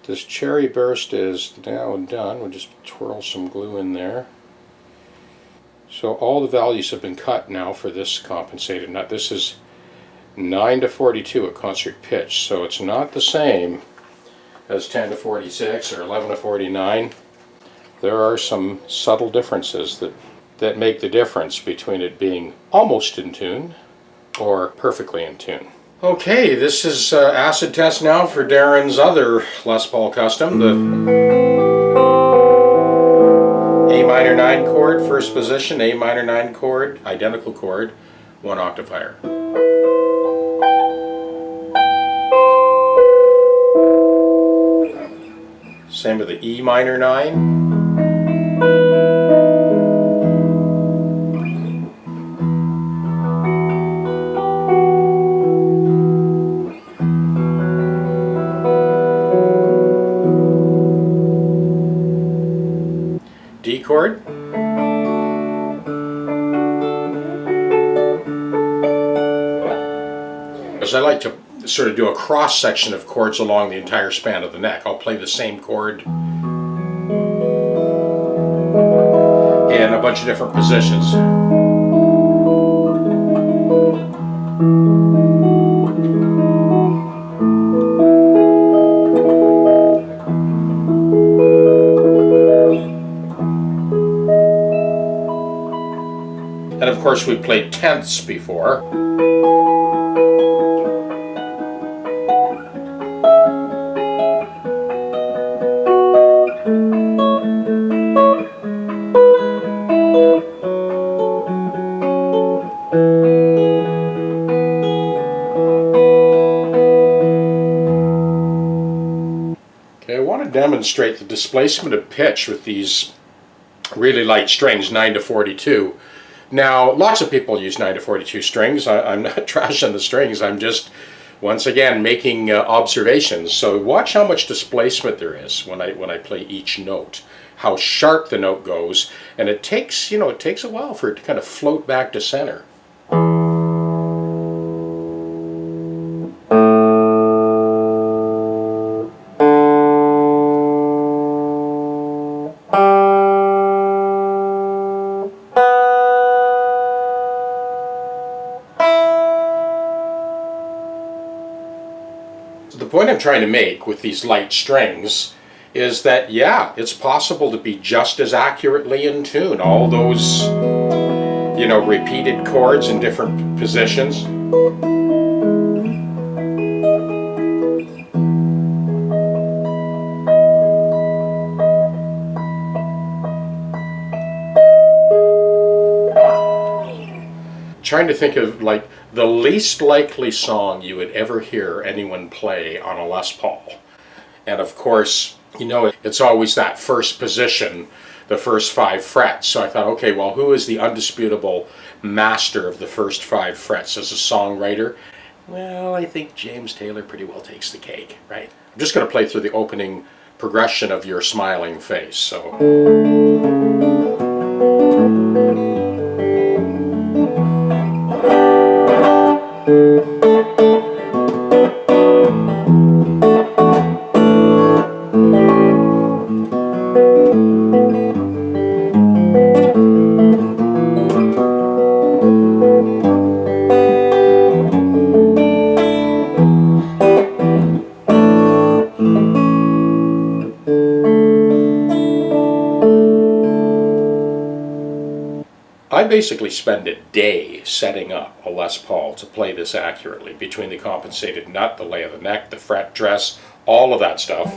This cherry burst is now done. We'll just twirl some glue in there. So all the values have been cut now for this compensated nut. This is 9 to 42 at concert pitch, so it's not the same as 10 to 46 or 11 to 49. There are some subtle differences that make the difference between it being almost in tune or perfectly in tune. Okay, this is acid test now for Darren's other Les Paul Custom, the A minor 9 chord, first position, A minor 9 chord, identical chord, 1 octave higher. Same with the E minor 9. D chord. As I like to sort of do a cross section of chords along the entire span of the neck, I'll play the same chord in a bunch of different positions. And of course we played tenths before. Okay, I want to demonstrate the displacement of pitch with these really light strings, 9 to 42. Now, lots of people use 9 to 42 strings. I'm not trashing the strings. I'm just, once again, making observations. So watch how much displacement there is when I play each note, how sharp the note goes, and it takes, it takes a while for it to kind of float back to center. The point I'm trying to make with these light strings is that, yeah, it's possible to be just as accurately in tune. All those, repeated chords in different positions. Trying to think of like the least likely song you would ever hear anyone play on a Les Paul. And of course, it's always that first position, the first 5 frets. So I thought, okay, well, who is the undisputable master of the first 5 frets as a songwriter? Well, I think James Taylor pretty well takes the cake, right? I'm just going to play through the opening progression of Your Smiling Face. So. I basically spend a day setting up a Les Paul to play this accurately, between the compensated nut, the lay of the neck, the fret dress, all of that stuff.